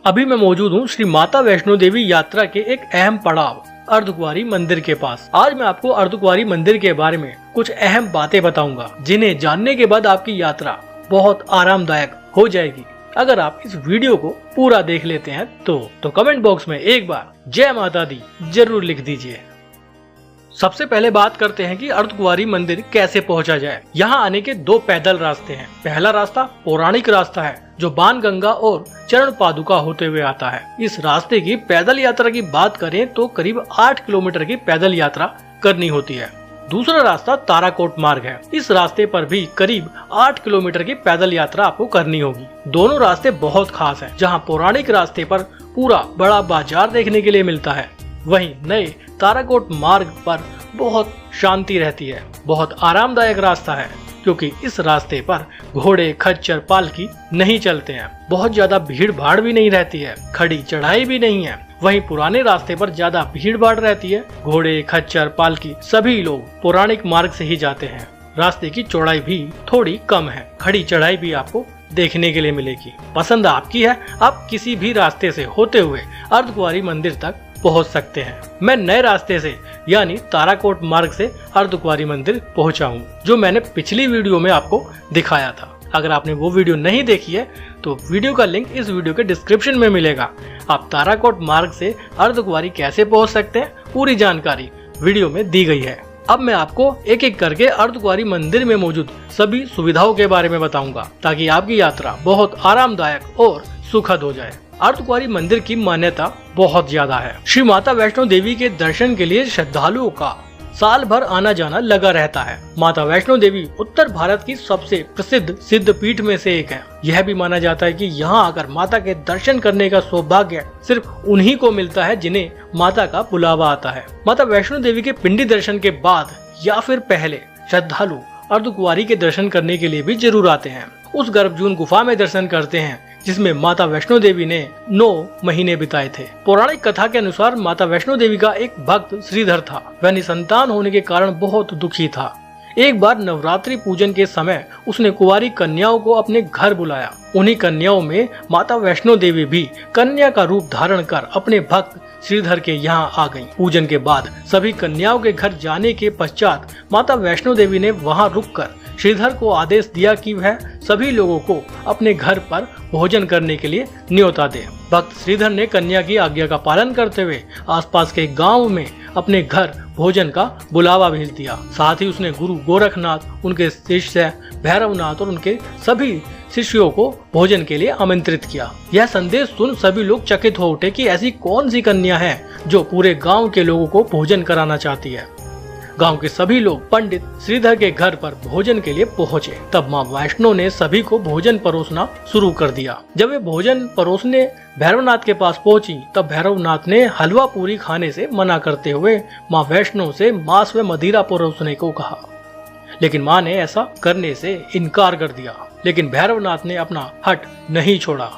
अभी मैं मौजूद हूँ श्री माता वैष्णो देवी यात्रा के एक अहम पड़ाव अर्धकुंवारी मंदिर के पास। आज मैं आपको अर्धकुंवारी मंदिर के बारे में कुछ अहम बातें बताऊंगा, जिन्हें जानने के बाद आपकी यात्रा बहुत आरामदायक हो जाएगी अगर आप इस वीडियो को पूरा देख लेते हैं तो कमेंट बॉक्स में एक बार जय माता दी जरूर लिख दीजिए। सबसे पहले बात करते हैं कि अर्धकुंवारी मंदिर कैसे पहुंचा जाए। यहाँ आने के दो पैदल रास्ते हैं। पहला रास्ता पौराणिक रास्ता है जो बाणगंगा और चरण पादुका होते हुए आता है। इस रास्ते की पैदल यात्रा की बात करें तो करीब 8 किलोमीटर की पैदल यात्रा करनी होती है। दूसरा रास्ता ताराकोट मार्ग है। इस रास्ते पर भी करीब 8 किलोमीटर की पैदल यात्रा आपको करनी होगी। दोनों रास्ते बहुत खास हैं, जहां पौराणिक रास्ते पर पूरा बड़ा बाजार देखने के लिए मिलता है, वहीं नए ताराकोट मार्ग पर बहुत शांति रहती है। बहुत आरामदायक रास्ता है क्योंकि इस रास्ते पर घोड़े, खच्चर, पालकी नहीं चलते हैं। बहुत ज्यादा भीड़ भाड़ भी नहीं रहती है, खड़ी चढ़ाई भी नहीं है। वहीं पुराने रास्ते पर ज्यादा भीड़ भाड़ रहती है। घोड़े, खच्चर, पालकी सभी लोग पौराणिक मार्ग से ही जाते हैं। रास्ते की चौड़ाई भी थोड़ी कम है, खड़ी चढ़ाई भी आपको देखने के लिए मिलेगी। पसंद आपकी है, आप किसी भी रास्ते से होते हुए अर्धकुंवारी मंदिर तक पहुंच सकते हैं। मैं नए रास्ते से यानी ताराकोट मार्ग से अर्धकुंवारी मंदिर पहुंचा हूं, जो मैंने पिछली वीडियो में आपको दिखाया था। अगर आपने वो वीडियो नहीं देखी है तो वीडियो का लिंक इस वीडियो के डिस्क्रिप्शन में मिलेगा। आप ताराकोट मार्ग से अर्धकुंवारी कैसे पहुंच सकते हैं, पूरी जानकारी वीडियो में दी गई है। अब मैं आपको एक एक करके अर्धकुंवारी मंदिर में मौजूद सभी सुविधाओं के बारे में बताऊंगा, ताकि आपकी यात्रा बहुत आरामदायक और सुखद हो जाए। अर्धकुंवारी मंदिर की मान्यता बहुत ज्यादा है। श्री माता वैष्णो देवी के दर्शन के लिए श्रद्धालुओं का साल भर आना जाना लगा रहता है। माता वैष्णो देवी उत्तर भारत की सबसे प्रसिद्ध सिद्ध पीठ में से एक है। यह भी माना जाता है कि यहाँ आकर माता के दर्शन करने का सौभाग्य सिर्फ उन्हीं को मिलता है जिन्हें माता का बुलावा आता है। माता वैष्णो देवी के पिंडी दर्शन के बाद या फिर पहले श्रद्धालु अर्धकुंवारी के दर्शन करने के लिए भी जरूर आते हैं। उस गर्भजून गुफा में दर्शन करते हैं जिसमें माता वैष्णो देवी ने 9 महीने बिताए थे। पौराणिक कथा के अनुसार माता वैष्णो देवी का एक भक्त श्रीधर था। वह निसंतान होने के कारण बहुत दुखी था। एक बार नवरात्रि पूजन के समय उसने कुंवारी कन्याओं को अपने घर बुलाया। उन्हीं कन्याओं में माता वैष्णो देवी भी कन्या का रूप धारण कर अपने भक्त श्रीधर के यहाँ आ गईं। पूजन के बाद सभी कन्याओं के घर जाने के पश्चात माता वैष्णो देवी ने वहाँ रुककर श्रीधर को आदेश दिया कि वह सभी लोगों को अपने घर पर भोजन करने के लिए न्योता दे। भक्त श्रीधर ने कन्या की आज्ञा का पालन करते हुए आसपास के गांव में अपने घर भोजन का बुलावा भेज दिया। साथ ही उसने गुरु गोरखनाथ, उनके शिष्य भैरवनाथ और उनके सभी शिष्यों को भोजन के लिए आमंत्रित किया। यह संदेश सुन सभी लोग चकित हो उठे कि ऐसी कौन सी कन्या है जो पूरे गांव के लोगों को भोजन कराना चाहती है। गांव के सभी लोग पंडित श्रीधर के घर पर भोजन के लिए पहुंचे। तब मां वैष्णो ने सभी को भोजन परोसना शुरू कर दिया। जब वे भोजन परोसने भैरवनाथ के पास पहुंची तब भैरवनाथ ने हलवा पूरी खाने से मना करते हुए मां वैष्णो से मांस व मदिरा परोसने को कहा, लेकिन मां ने ऐसा करने से इनकार कर दिया। लेकिन भैरवनाथ ने अपना हट नहीं छोड़ा।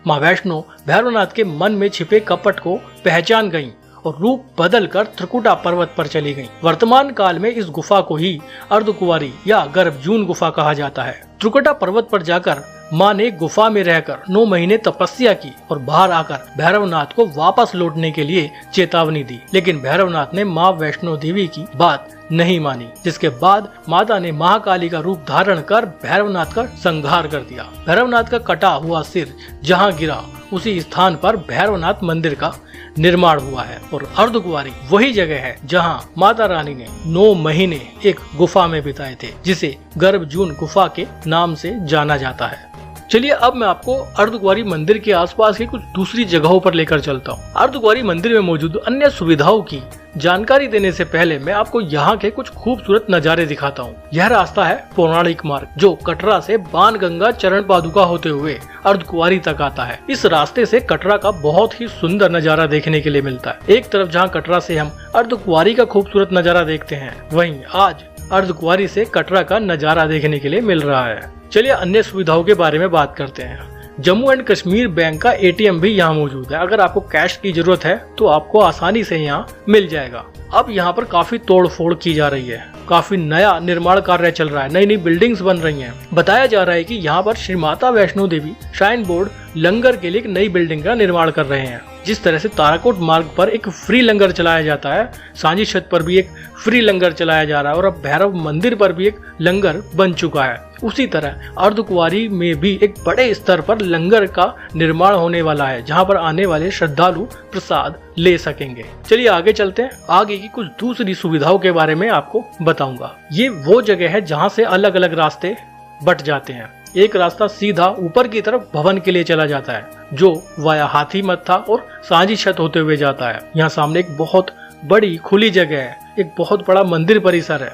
मां वैष्णो भैरवनाथ के मन में छिपे कपट को पहचान गयी और रूप बदलकर त्रिकुटा पर्वत पर चली गईं। वर्तमान काल में इस गुफा को ही अर्धकुंवारी या गर्भजून गुफा कहा जाता है। त्रिकुटा पर्वत पर जाकर मां ने गुफा में रहकर 9 महीने तपस्या की और बाहर आकर भैरवनाथ को वापस लौटने के लिए चेतावनी दी। लेकिन भैरवनाथ ने मां वैष्णो देवी की बात नहीं मानी, जिसके बाद माता ने महाकाली का रूप धारण कर भैरवनाथ का संहार कर दिया। भैरवनाथ का कटा हुआ सिर जहाँ गिरा उसी स्थान पर भैरवनाथ मंदिर का निर्माण हुआ है और अर्धकुंवारी वही जगह है जहां माता रानी ने 9 महीने एक गुफा में बिताए थे, जिसे गर्भजून गुफा के नाम से जाना जाता है। चलिए अब मैं आपको अर्धकुंवारी मंदिर के आसपास की कुछ दूसरी जगहों पर लेकर चलता हूँ। अर्धकुंवारी मंदिर में मौजूद अन्य सुविधाओं की जानकारी देने से पहले मैं आपको यहाँ के कुछ खूबसूरत नज़ारे दिखाता हूँ। यह रास्ता है पौराणिक मार्ग, जो कटरा से बाणगंगा चरण पादुका होते हुए अर्धकुंवारी तक आता है। इस रास्ते से कटरा का बहुत ही सुंदर नज़ारा देखने के लिए मिलता है। एक तरफ जहाँ कटरा से हम अर्धकुंवारी का खूबसूरत नज़ारा देखते हैं, वहीं आज अर्धकुंवारी से कटरा का नज़ारा देखने के लिए मिल रहा है। चलिए अन्य सुविधाओं के बारे में बात करते हैं। जम्मू एंड कश्मीर बैंक का एटीएम भी यहाँ मौजूद है। अगर आपको कैश की जरूरत है तो आपको आसानी से यहाँ मिल जाएगा। अब यहाँ पर काफी तोड़ फोड़ की जा रही है। काफी नया निर्माण कार्य चल रहा है, नई नई बिल्डिंग्स बन रही हैं। बताया जा रहा है कि यहाँ पर श्री माता वैष्णो देवी श्राइन बोर्ड लंगर के लिए एक नई बिल्डिंग का निर्माण कर रहे हैं। जिस तरह से ताराकोट मार्ग पर एक फ्री लंगर चलाया जाता है, सांझी छत पर भी एक फ्री लंगर चलाया जा रहा है और अब भैरव मंदिर पर भी एक लंगर बन चुका है। उसी तरह अर्धकुंवारी में भी एक बड़े स्तर पर लंगर का निर्माण होने वाला है, जहां पर आने वाले श्रद्धालु प्रसाद ले सकेंगे। चलिए आगे चलते हैं, आगे की कुछ दूसरी सुविधाओं के बारे में आपको बताऊंगा। ये वो जगह है जहां से अलग अलग रास्ते बट जाते हैं। एक रास्ता सीधा ऊपर की तरफ भवन के लिए चला जाता है, जो वाया हाथी मत्था और सांझी छत होते हुए जाता है। यहाँ सामने एक बहुत बड़ी खुली जगह है, एक बहुत बड़ा मंदिर परिसर है,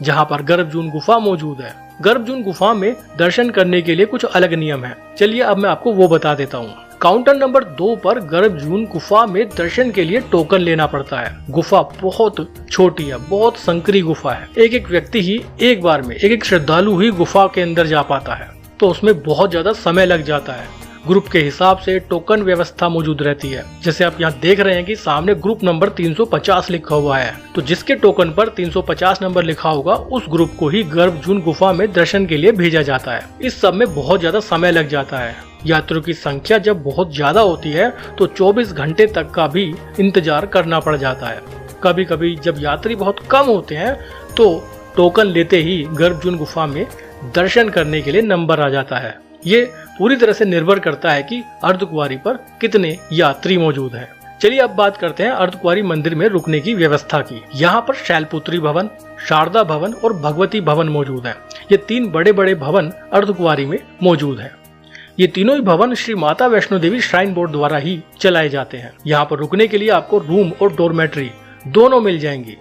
जहाँ पर गर्भजून गुफा मौजूद है। गर्भजून गुफा में दर्शन करने के लिए कुछ अलग नियम है। चलिए अब मैं आपको वो बता देता हूँ। काउंटर नंबर 2 पर गर्भजून गुफा में दर्शन के लिए टोकन लेना पड़ता है। गुफा बहुत छोटी है, बहुत संकरी गुफा है। एक एक व्यक्ति ही एक बार में, एक एक श्रद्धालु ही गुफा के अंदर जा पाता है, तो उसमें बहुत ज्यादा समय लग जाता है। ग्रुप के हिसाब से टोकन व्यवस्था मौजूद रहती है। जैसे आप यहाँ देख रहे हैं कि सामने ग्रुप नंबर 350 लिखा हुआ है, तो जिसके टोकन पर 350 नंबर लिखा होगा उस ग्रुप को ही गर्भजून गुफा में दर्शन के लिए भेजा जाता है। इस सब में बहुत ज्यादा समय लग जाता है। यात्रियों की संख्या जब बहुत ज्यादा होती है तो 24 घंटे तक का भी इंतजार करना पड़ जाता है। कभी कभी जब यात्री बहुत कम होते हैं तो टोकन लेते ही गर्भजून गुफा में दर्शन करने के लिए नंबर आ जाता है। ये पूरी तरह से निर्भर करता है कि अर्धकुंवारी पर कितने यात्री मौजूद हैं। चलिए अब बात करते हैं अर्धकुंवारी मंदिर में रुकने की व्यवस्था की। यहाँ पर शैलपुत्री भवन, शारदा भवन और भगवती भवन मौजूद है। ये 3 बड़े बड़े भवन अर्धकुंवारी में मौजूद है। ये तीनों ही भवन श्री माता वैष्णो देवी श्राइन बोर्ड द्वारा ही चलाए जाते हैं। यहाँ पर रुकने के लिए आपको रूम और डोरमेट्री दोनों मिल जाएंगी।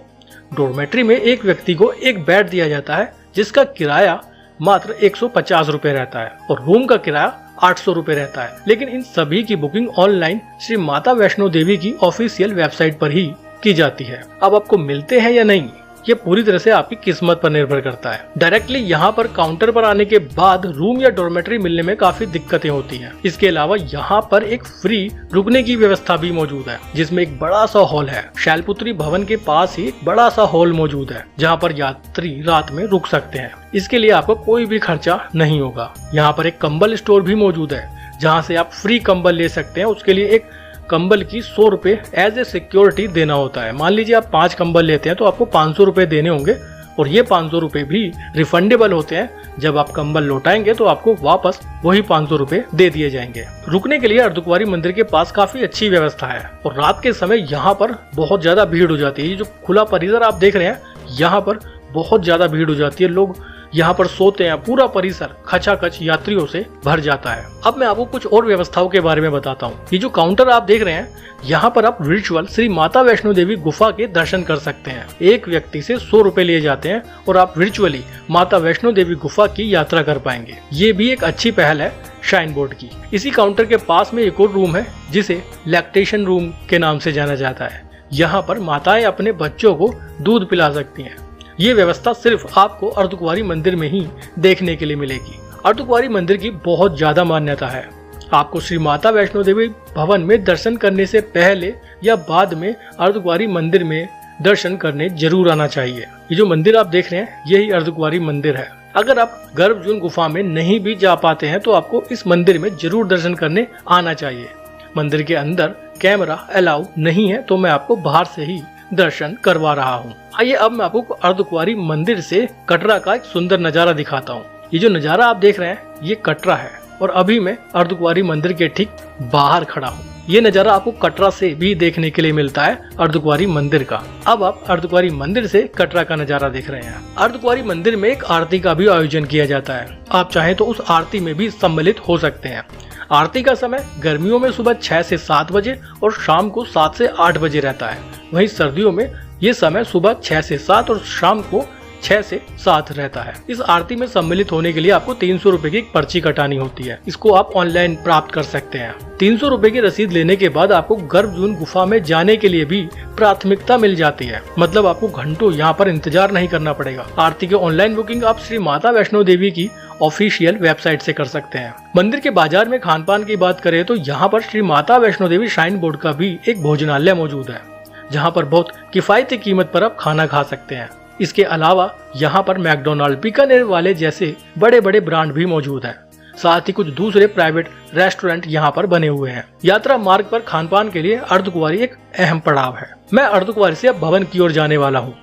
डोरमेट्री में एक व्यक्ति को एक बेड दिया जाता है, जिसका किराया मात्र 150 रुपए रहता है और रूम का किराया 800 रुपए रहता है। लेकिन इन सभी की बुकिंग ऑनलाइन श्री माता वैष्णो देवी की ऑफिशियल वेबसाइट पर ही की जाती है। अब आपको मिलते हैं या नहीं, ये पूरी तरह से आपकी किस्मत पर निर्भर करता है। डायरेक्टली यहाँ पर काउंटर पर आने के बाद रूम या डॉर्मेट्री मिलने में काफी दिक्कतें होती हैं। इसके अलावा यहाँ पर एक फ्री रुकने की व्यवस्था भी मौजूद है, जिसमें एक बड़ा सा हॉल है। शैलपुत्री भवन के पास ही एक बड़ा सा हॉल मौजूद है, जहाँ पर यात्री रात में रुक सकते हैं। इसके लिए आपको कोई भी खर्चा नहीं होगा। यहाँ पर एक कंबल स्टोर भी मौजूद है, जहाँ से आप फ्री कंबल ले सकते हैं। उसके लिए एक कंबल की 100 रुपए एज ए सिक्योरिटी देना होता है। मान लीजिए आप 5 कंबल लेते हैं तो आपको 500 रुपए देने होंगे और ये 500 रुपए भी रिफंडेबल होते हैं। जब आप कंबल लौटाएंगे तो आपको वापस वही 500 रुपए दे दिए जाएंगे। रुकने के लिए अर्धकुंवारी मंदिर के पास काफी अच्छी व्यवस्था है और रात के समय यहाँ पर बहुत ज्यादा भीड़ हो जाती है। ये जो खुला परिसर आप देख रहे हैं, यहाँ पर बहुत ज्यादा भीड़ हो जाती है। लोग यहाँ पर सोते हैं, पूरा परिसर खचाखच यात्रियों से भर जाता है। अब मैं आपको कुछ और व्यवस्थाओं के बारे में बताता हूँ। ये जो काउंटर आप देख रहे हैं, यहाँ पर आप वर्चुअल श्री माता वैष्णो देवी गुफा के दर्शन कर सकते हैं। एक व्यक्ति से 100 रुपए लिए जाते हैं और आप वर्चुअली माता वैष्णो देवी गुफा की यात्रा कर पाएंगे। ये भी एक अच्छी पहल है श्राइन बोर्ड की। इसी काउंटर के पास में एक और रूम है, जिसे लैक्टेशन रूम के नाम से जाना जाता है। यहाँ पर माताएं अपने बच्चों को दूध पिला सकती हैं। ये व्यवस्था सिर्फ आपको अर्धकुंवारी मंदिर में ही देखने के लिए मिलेगी। अर्धकुंवारी मंदिर की बहुत ज्यादा मान्यता है। आपको श्री माता वैष्णो देवी भवन में दर्शन करने से पहले या बाद में अर्धकुंवारी मंदिर में दर्शन करने जरूर आना चाहिए। ये जो मंदिर आप देख रहे हैं, यही अर्धकुंवारी मंदिर है। अगर आप गर्भजून गुफा में नहीं भी जा पाते हैं तो आपको इस मंदिर में जरूर दर्शन करने आना चाहिए। मंदिर के अंदर कैमरा अलाउ नहीं है, तो मैं आपको बाहर से ही दर्शन करवा रहा हूँ। आइए अब मैं आपको अर्धकुंवारी मंदिर से कटरा का एक सुंदर नजारा दिखाता हूँ। ये जो नजारा आप देख रहे हैं, ये कटरा है और अभी मैं अर्धकुंवारी मंदिर के ठीक बाहर खड़ा हूँ। ये नजारा आपको कटरा से भी देखने के लिए मिलता है, अर्धकुंवारी मंदिर का। अब आप अर्धकुंवारी मंदिर से कटरा का नजारा देख रहे हैं। अर्धकुंवारी मंदिर में एक आरती का भी आयोजन किया जाता है। आप चाहें तो उस आरती में भी सम्मिलित हो सकते हैं। आरती का समय गर्मियों में सुबह 6 से 7 बजे और शाम को 7 से 8 बजे रहता है। वहीं सर्दियों में ये समय सुबह 6 से 7 और शाम को 6 से 7 रहता है। इस आरती में सम्मिलित होने के लिए आपको 300 रुपए की एक पर्ची कटानी होती है। इसको आप ऑनलाइन प्राप्त कर सकते हैं। 300 रुपए की रसीद लेने के बाद आपको गर्भजून गुफा में जाने के लिए भी प्राथमिकता मिल जाती है। मतलब आपको घंटों यहाँ पर इंतजार नहीं करना पड़ेगा। आरती की ऑनलाइन बुकिंग आप श्री माता वैष्णो देवी की ऑफिशियल वेबसाइट से कर सकते हैं। मंदिर के बाजार में खान पान की बात करें तो यहाँ पर श्री माता वैष्णो देवी श्राइन बोर्ड का भी एक भोजनालय मौजूद है, जहाँ पर बहुत किफायती कीमत पर आप खाना खा सकते हैं। इसके अलावा यहाँ पर मैकडोनाल्ड, बीकानेर वाले जैसे बड़े बड़े ब्रांड भी मौजूद हैं। साथ ही कुछ दूसरे प्राइवेट रेस्टोरेंट यहाँ पर बने हुए हैं। यात्रा मार्ग पर खानपान के लिए अर्धकुंवारी एक अहम पड़ाव है। मैं अर्धकुंवारी से अब भवन की ओर जाने वाला हूँ।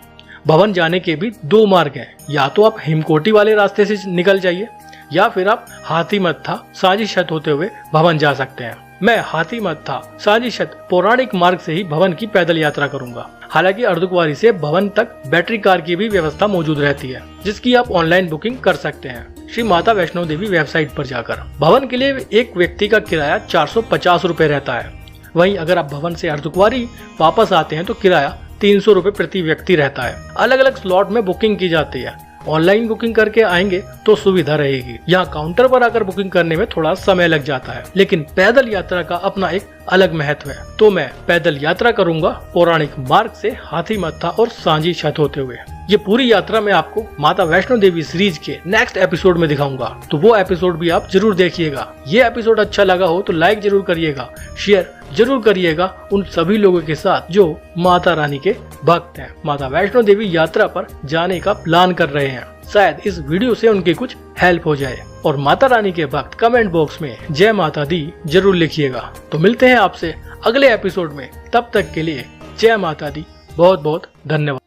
भवन जाने के भी 2 मार्ग हैं। या तो आप हिमकोटी वाले रास्ते से निकल जाइए या फिर आप हाथीमत्था, साजिशत होते हुए भवन जा सकते हैं। मैं हाथीमत्था, साजिशत पौराणिक मार्ग से ही भवन की पैदल यात्रा करूंगा। हालांकि अर्धकुंवारी से भवन तक बैटरी कार की भी व्यवस्था मौजूद रहती है, जिसकी आप ऑनलाइन बुकिंग कर सकते हैं श्री माता वैष्णो देवी वेबसाइट पर जाकर। भवन के लिए एक व्यक्ति का किराया 450 रुपए रहता है। वहीं अगर आप भवन से अर्धकुंवारी वापस आते हैं तो किराया 300 रुपए प्रति व्यक्ति रहता है। अलग अलग स्लॉट में बुकिंग की जाती है। ऑनलाइन बुकिंग करके आएंगे तो सुविधा रहेगी। यहाँ काउंटर पर आकर बुकिंग करने में थोड़ा समय लग जाता है, लेकिन पैदल यात्रा का अपना एक अलग महत्व है। तो मैं पैदल यात्रा करूंगा पौराणिक मार्ग से हाथीमत्था और सांझी छत होते हुए। ये पूरी यात्रा मैं आपको माता वैष्णो देवी सीरीज के नेक्स्ट एपिसोड में दिखाऊंगा, तो वो एपिसोड भी आप जरूर देखिएगा। ये एपिसोड अच्छा लगा हो तो लाइक जरूर करिएगा, शेयर जरूर करिएगा उन सभी लोगों के साथ जो माता रानी के भक्त हैं, माता वैष्णो देवी यात्रा पर जाने का प्लान कर रहे हैं। शायद इस वीडियो से उनकी कुछ हेल्प हो जाए। और माता रानी के भक्त कमेंट बॉक्स में जय माता दी जरूर लिखिएगा। तो मिलते हैं आपसे अगले एपिसोड में, तब तक के लिए जय माता दी। बहुत बहुत धन्यवाद।